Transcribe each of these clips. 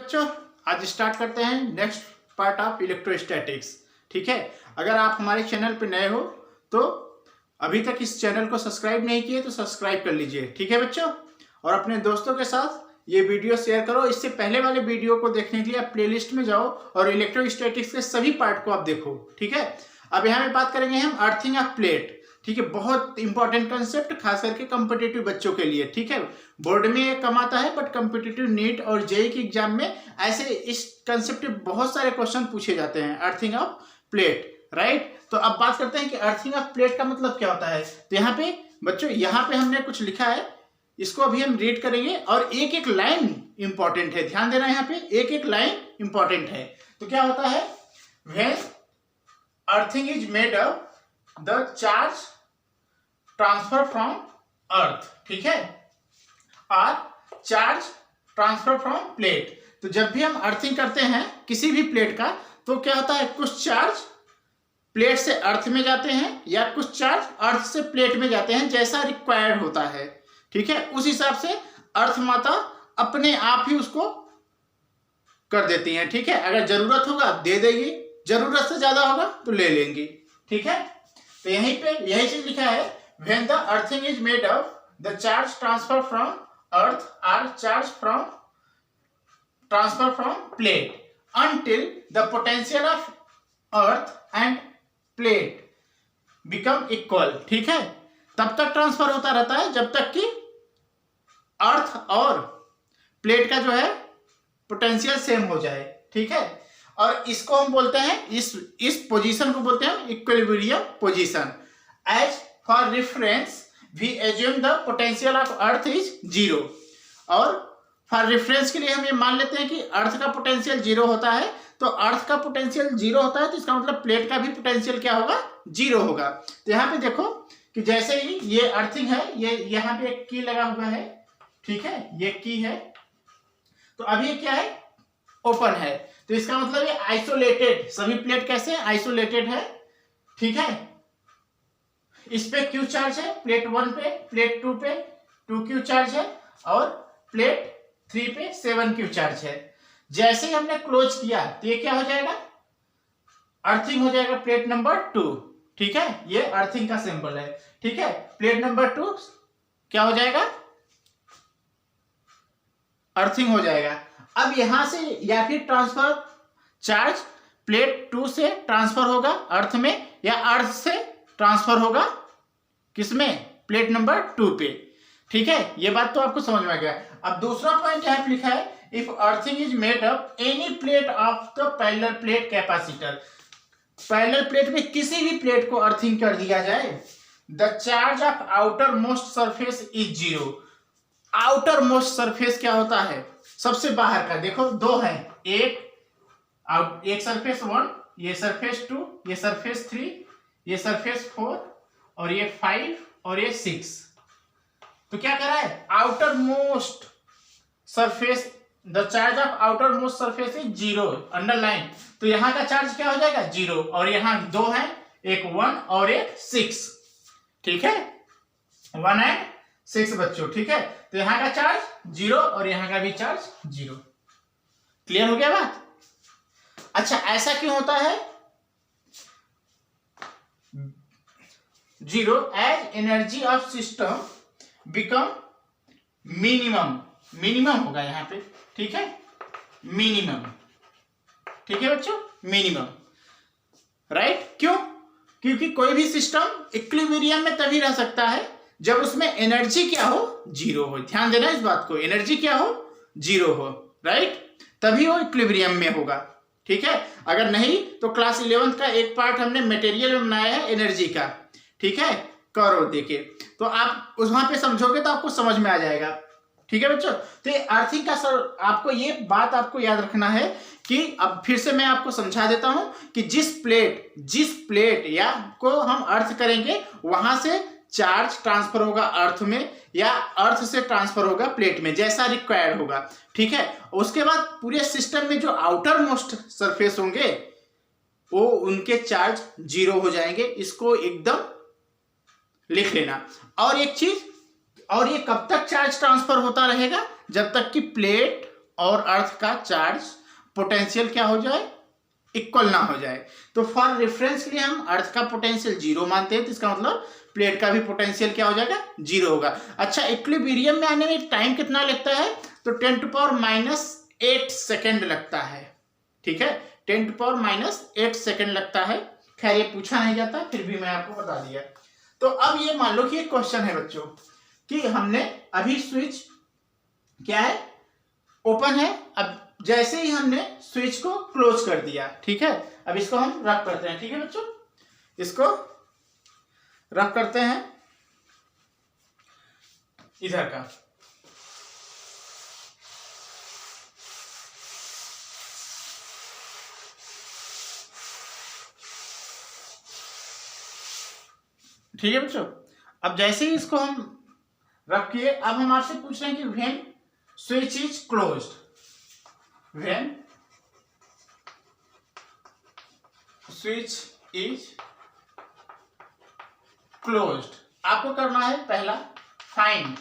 बच्चों आज स्टार्ट करते हैं नेक्स्ट पार्ट ऑफ इलेक्ट्रोस्टैटिक्स। ठीक है, अगर आप हमारे चैनल पर नए हो तो अभी तक इस चैनल को सब्सक्राइब नहीं किए तो सब्सक्राइब कर लीजिए। ठीक है बच्चों, और अपने दोस्तों के साथ ये वीडियो शेयर करो। इससे पहले वाले वीडियो को देखने के लिए आप प्लेलिस्ट में जाओ और इलेक्ट्रोस्टैटिक्स के सभी पार्ट को आप देखो। ठीक है, अब यहाँ पे बात करेंगे हम अर्थिंग ऑफ प्लेट। ठीक है, बहुत इंपॉर्टेंट कंसेप्ट खास करके कॉम्पिटिटिव बच्चों के लिए। ठीक है, बोर्ड में ये कम आता है बट कॉम्पिटिटिव नीट और जेईई के एग्जाम में ऐसे इस कंसेप्ट के बहुत सारे क्वेश्चन पूछे जाते हैं। Earthing of plate, right. तो अब बात करते हैं कि अर्थिंग ऑफ प्लेट का मतलब क्या होता है। तो यहाँ पे बच्चों यहाँ पे हमने कुछ लिखा है, इसको अभी हम रीड करेंगे और एक एक लाइन इंपॉर्टेंट है, ध्यान देना। यहाँ पे एक एक लाइन इंपॉर्टेंट है। तो क्या होता है, when earthing is made of the charge transfer from earth, ठीक है, और चार्ज ट्रांसफर फ्रॉम प्लेट। तो जब भी हम अर्थिंग करते हैं किसी भी प्लेट का तो क्या होता है, कुछ चार्ज प्लेट से अर्थ में जाते हैं या कुछ चार्ज अर्थ से प्लेट में जाते हैं, जैसा रिक्वायर्ड होता है। ठीक है, उस हिसाब से अर्थ माता अपने आप ही उसको कर देती हैं। ठीक है, अगर जरूरत होगा दे देगी, जरूरत से ज्यादा होगा तो ले लेंगी। ठीक है, तो यहीं पे यही चीज लिखा है, when the earthing is made of the charge transfer from earth or charge from transfer from plate until the potential of earth and plate become equal। ठीक है, तब तक ट्रांसफर होता रहता है जब तक कि अर्थ और प्लेट का जो है पोटेंशियल सेम हो जाए। ठीक है, और इसको हम बोलते हैं, इस पोजीशन को बोलते हैं equilibrium position. As for reference we assume the potential of earth is zero, और फॉर रेफरेंस के लिए हम ये मान लेते हैं कि अर्थ का पोटेंशियल जीरो होता है। तो अर्थ का पोटेंशियल जीरो होता है तो इसका मतलब प्लेट का भी पोटेंशियल क्या होगा, जीरो होगा। तो यहाँ पे देखो कि जैसे ही ये अर्थिंग है, ये यहाँ पे एक की लगा हुआ है। ठीक है, ये की है, तो अभी ये क्या है, ओपन है। तो इसका मतलब ये आइसोलेटेड, सभी प्लेट कैसे आइसोलेटेड है। ठीक है, इस पे क्यू चार्ज है, प्लेट 1 पे, प्लेट 2 पे 2 क्यू चार्ज है, और प्लेट 3 पे 7 क्यू चार्ज है। जैसे ही हमने क्लोज किया तो ये क्या हो जाएगा, अर्थिंग हो जाएगा प्लेट नंबर 2। ठीक है, ये अर्थिंग का सिंबल है। ठीक है, प्लेट नंबर 2 क्या हो जाएगा, अर्थिंग हो जाएगा। अब यहां से या फिर ट्रांसफर चार्ज प्लेट 2 से ट्रांसफर होगा अर्थ में, या अर्थ से ट्रांसफर होगा किसमें, प्लेट नंबर 2 पे। ठीक है, ये बात तो आपको समझ में आ गया। अब दूसरा पॉइंट यहां पे लिखा है, if earthing is made of any plate of the parallel plate capacitor. Parallel plate में किसी भी प्लेट को अर्थिंग कर दिया जाए, the charge of outer most surface is zero. Outer most surface क्या होता है, सबसे बाहर का। देखो दो है, एक सरफेस 1, ये सरफेस 2, ये सरफेस 3, ये सरफेस 4, और ये 5 और ये 6। तो क्या कर रहा है, outer most surface, the charge of outer most surface is zero, underline. तो यहां का चार्ज क्या हो जाएगा, जीरो, और यहां दो है, एक 1 और एक 6। ठीक है, 1 एंड 6 बच्चों। ठीक है, तो यहां का चार्ज जीरो और यहां का भी चार्ज जीरो। क्लियर हो गया बात। अच्छा, ऐसा क्यों होता है, zero as energy of system become minimum. Minimum होगा यहाँ पे। ठीक है, मिनिमम। ठीक है बच्चों, मिनिमम, राइट। क्यों, क्योंकि कोई भी सिस्टम इक्विलिब्रियम में तभी रह सकता है जब उसमें एनर्जी क्या हो, जीरो हो। ध्यान देना इस बात को, एनर्जी क्या हो, जीरो हो, राइट, तभी वो इक्विलिब्रियम में होगा। ठीक है, अगर नहीं तो क्लास 11th का एक पार्ट हमने मटेरियल में बनाया है एनर्जी का। ठीक है, करो देखे, तो आप उस वहां पे समझोगे तो आपको समझ में आ जाएगा। ठीक है बच्चों, तो ये अर्थिंग का सर आपको ये बात आपको याद रखना है कि अब फिर से मैं आपको समझा देता हूं कि जिस प्लेट या को हम अर्थ करेंगे वहां से चार्ज ट्रांसफर होगा अर्थ में, या अर्थ से ट्रांसफर होगा प्लेट में, जैसा रिक्वायर्ड होगा। ठीक है, उसके बाद पूरे सिस्टम में जो आउटर मोस्ट सरफेस होंगे वो उनके चार्ज जीरो हो जाएंगे। इसको एकदम लिख लेना। और एक चीज, और ये कब तक चार्ज ट्रांसफर होता रहेगा, जब तक कि प्लेट और अर्थ का चार्ज पोटेंशियल क्या हो जाए, इक्वल ना हो जाए। तो फॉर रेफरेंस के लिए हम अर्थ का पोटेंशियल 0 मानते हैं, तो इसका मतलब प्लेट का भी पोटेंशियल क्या हो जाएगा, 0 होगा। अच्छा, इक्विलिब्रियम में आने में टाइम कितना लगता है, तो 10⁻⁸ सेकेंड लगता है। ठीक है, 10⁻⁸ सेकेंड लगता है। खैर ये पूछा नहीं जाता, फिर भी मैं आपको बता दिया। तो अब ये मान लो कि एक क्वेश्चन है बच्चों कि हमने अभी स्विच क्या है, ओपन है। अब जैसे ही हमने स्विच को क्लोज कर दिया, ठीक है, अब इसको हम रफ करते हैं। ठीक है बच्चों, इसको रफ करते हैं इधर का। ठीक है बच्चों, अब जैसे ही इसको हम रफ किए, अब हम आपसे पूछ रहे हैं कि when switch is closed, when switch is closed, आपको करना है पहला फाइंड,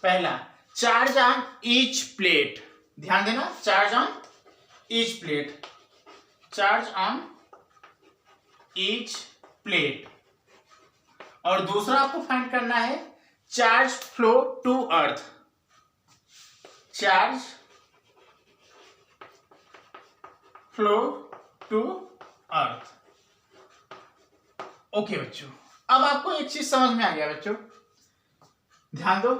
पहला चार्ज ऑन ईच प्लेट। ध्यान देना, charge on each plate, charge on each plate. और दूसरा आपको फाइंड करना है charge flow to earth, charge flow to earth. Okay बच्चों, अब आपको एक चीज समझ में आ गया बच्चों, ध्यान दो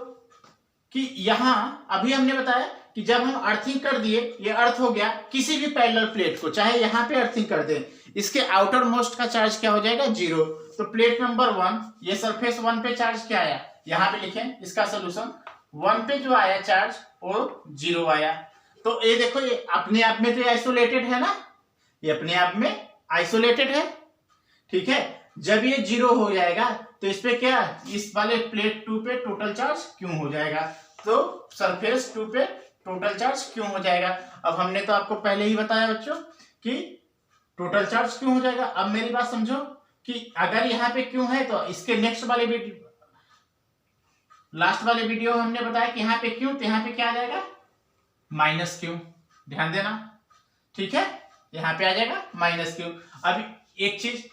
कि यहां अभी हमने बताया कि जब हम अर्थिंग कर दिए, ये अर्थ हो गया किसी भी पैरेलल प्लेट को, चाहे यहां पे अर्थिंग कर दें, इसके आउटर मोस्ट का चार्ज क्या हो जाएगा, 0। तो प्लेट नंबर 1, ये सरफेस 1 पे चार्ज क्या आया, यहां पे लिखें इसका सोल्यूशन, 1 पे जो आया चार्ज वो 0 आया। तो ये देखो, ये अपने आप में तो आइसोलेटेड है ना, ये अपने आप में आइसोलेटेड है। ठीक है, जब ये 0 हो जाएगा तो इस पे क्या, इस वाले प्लेट 2 पे टोटल चार्ज क्यों हो जाएगा, तो सरफेस 2 पे टोटल चार्ज क्यों हो जाएगा। अब हमने तो आपको पहले ही बताया बच्चों कि टोटल चार्ज क्यों हो जाएगा। अब मेरी बात समझो कि अगर यहाँ पे क्यों है, तो इसके नेक्स्ट वाले वीडियो, लास्ट वाले वीडियो में हमने बताया कि यहाँ पे क्यों, तो यहाँ पे क्या आ जाएगा, माइनस क्यों। ध्यान देना, ठीक है, यहाँ पे आ जाएगा माइनस क्यों। अब एक चीज,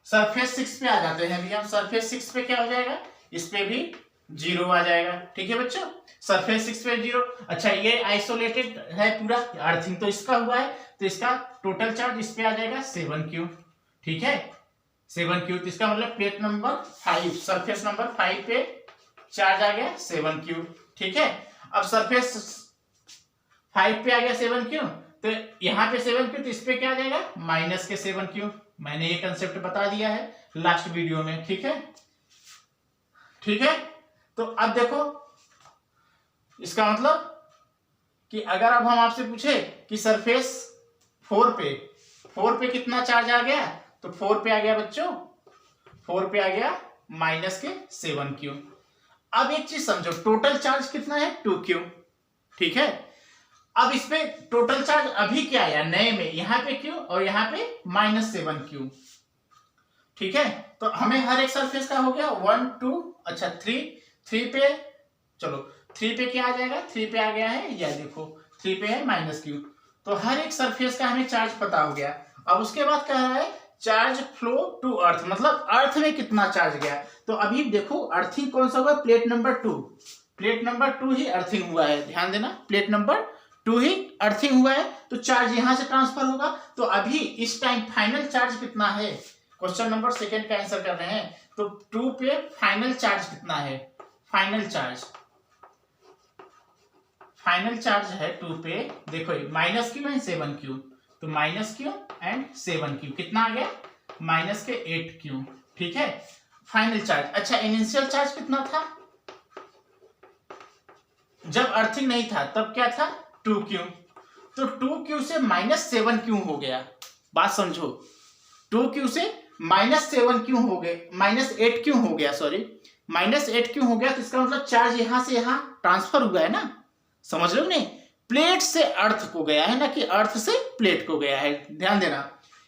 सरफेस 6 पे आ जाते हैं भैया, सरफेस 6 पे क्या हो जाएगा, इस पे भी 0 आ जाएगा। ठीक है बच्चों, सरफेस 6 पे 0। अच्छा, ये आइसोलेटेड है पूरा, अर्थिंग तो इसका हुआ है, तो इसका टोटल चार्ज इस पे आ जाएगा 7Q। ठीक है, 7Q, तो इसका मतलब प्लेट नंबर 5, सरफेस नंबर 5 पे चार्ज आ गया 7Q। ठीक है, अब सरफेस 5 पे आ गया 7Q, तो यहाँ पे 7Q, तो इस पे क्या आ जाएगा, माइनस के 7Q। मैंने ये कंसेप्ट बता दिया है लास्ट वीडियो में। ठीक है, ठीक है, तो अब देखो इसका मतलब कि अगर अब हम आपसे पूछे कि सरफेस 4 पे कितना चार्ज आ गया, तो 4 पे आ गया बच्चों, 4 पे आ गया माइनस के 7Q। अब एक चीज समझो, टोटल चार्ज कितना है, 2Q। ठीक है, अब इस पे टोटल चार्ज अभी क्या आया नए में, यहाँ पे Q और यहाँ पे -7Q। ठीक है, तो हमें हर एक सरफेस का हो गया 1 2, अच्छा 3 पे, चलो 3 पे क्या आ जाएगा, 3 पे आ गया है, या देखो 3 पे है -Q। तो हर एक सरफेस का हमें चार्ज पता हो गया। अब उसके बाद कह रहा है चार्ज फ्लो टू अर्थ, मतलब अर्थ में कितना चार्ज गया। तो अभी देखो अर्थिंग कौन सा हुआ, प्लेट नंबर 2, प्लेट नंबर 2 ही अर्थिंग हुआ है। ध्यान देना, प्लेट नंबर 2 ही अर्थिंग हुआ है, तो चार्ज यहां से ट्रांसफर होगा। तो अभी इस टाइम फाइनल चार्ज कितना है, क्वेश्चन नंबर 2 का आंसर कर रहे हैं, तो 2 पे फाइनल चार्ज कितना है, फाइनल चार्ज है 2 पे, देखो -Q एंड 7Q, तो -Q एंड 7Q कितना आ गया, माइनस के 8Q। ठीक है, फाइनल चार्ज। अच्छा, इनिशियल चार्ज कितना था, जब अर्थिंग नहीं था तब क्या था, 2Q। तो 2Q से -7Q हो गया, बात समझो, 2Q से -7Q हो गए, -8Q हो गया, सॉरी -8Q हो गया। तो इसका मतलब चार्ज यहां से यहां ट्रांसफर हुआ है ना, समझ लो नहीं, प्लेट से अर्थ को गया है ना कि अर्थ से प्लेट को गया है। ध्यान देना,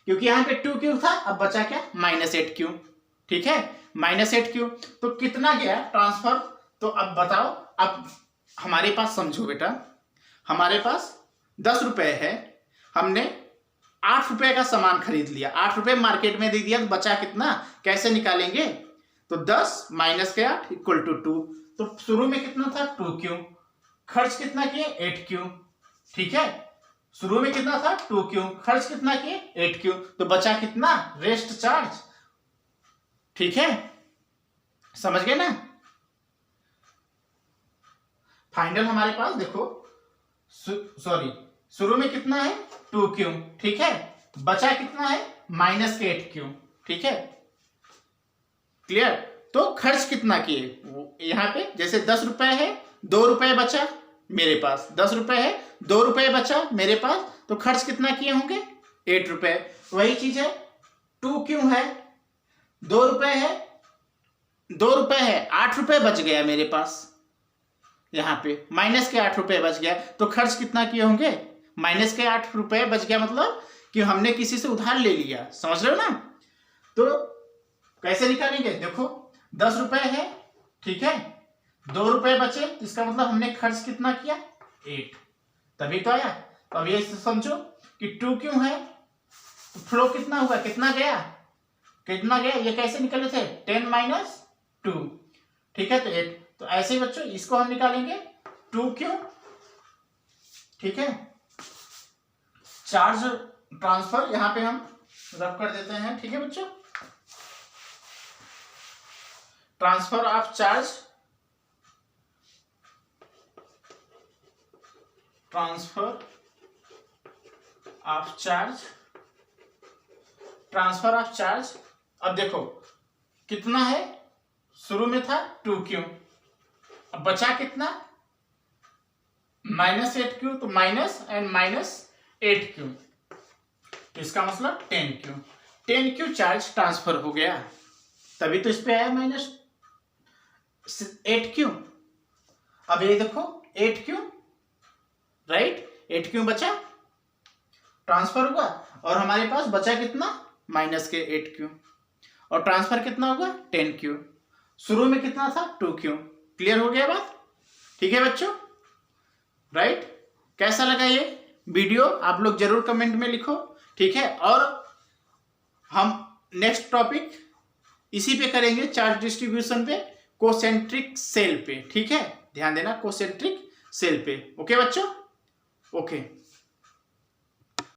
क्योंकि यहाँ पे 2Q था, अब बचा क्या, -8Q। ठीक है, -8Q, तो कितना गया ट्रांसफर। तो अब बताओ, अब हमारे पास समझो बेटा, हमारे पास 10 रुपए है, हमने 8 रुपए का सामान खरीद लिया, 8 रुपए मार्केट में दे दिया, तो बचा कितना, कैसे निकालेंगे? तो 10 माइनस के 8 इक्वल टू 2। तो शुरू में कितना था 2q, खर्च कितना किए 8q, ठीक है, शुरू में कितना था 2q, खर्च कितना किए 8q, तो बचा कितना, रेस्ट चार्ज, ठीक है, समझ गए ना? फाइनल हमारे पास देखो, सॉरी, शुरू में कितना है 2q, ठीक है, बचा कितना है माइनस के 8q, ठीक है, क्लियर? तो खर्च कितना किए, यहाँ पे जैसे 10 रुपए है, 2 रुपए बचा मेरे पास, 10 रुपए है, 2 रुपए बचा मेरे पास, तो खर्च कितना किए होंगे 8 रुपए। वही चीज है 2q है, 2 रुपए है, 2 रुपए है, 8 रुपए बच गया मेरे पास, यहाँ पे माइनस के 8 रुपए बच गया, तो खर्च कितना किए होंगे, माइनस के 8 रुपए बच गया, मतलब कि हमने किसी से उधार ले लिया, समझ रहे हो ना? तो कैसे निकालेंगे, देखो 10 रुपए है, ठीक है, 2 रुपए बचे, तो इसका मतलब हमने खर्च कितना किया 8, तभी तो आया। तो अब ये समझो कि 2q है, तो फ्लो कितना हुआ, कितना गया, कितना गया, ये कैसे निकले थे 10 माइनस 2, ठीक है, तो 8। तो ऐसे ही बच्चों इसको हम निकालेंगे 2q, ठीक है, चार्ज ट्रांसफर यहां पे हम रब कर देते हैं, ठीक है बच्चों, transfer of charge, transfer of charge, transfer of charge. अब देखो कितना है, शुरू में था 2q, अब बचा कितना माइनस 8q, तो माइनस एंड माइनस 8q, तो इसका मतलब 10q, 10q चार्ज ट्रांसफर हो गया, तभी तो इस पे आया माइनस 8q। अब ये देखो 8q, राइट, 8q बचा, ट्रांसफर हुआ, और हमारे पास बचा कितना माइनस के 8q, और ट्रांसफर कितना होगा 10q, शुरू में कितना था 2q। क्लियर हो गया बात, ठीक है बच्चों, राइट? कैसा लगा ये वीडियो आप लोग जरूर कमेंट में लिखो, ठीक है, और हम नेक्स्ट टॉपिक इसी पे करेंगे, चार्ज डिस्ट्रीब्यूशन पे, कोसेंट्रिक सेल पे, ठीक है, ध्यान देना कोसेंट्रिक सेल पे। ओके बच्चों, ओके।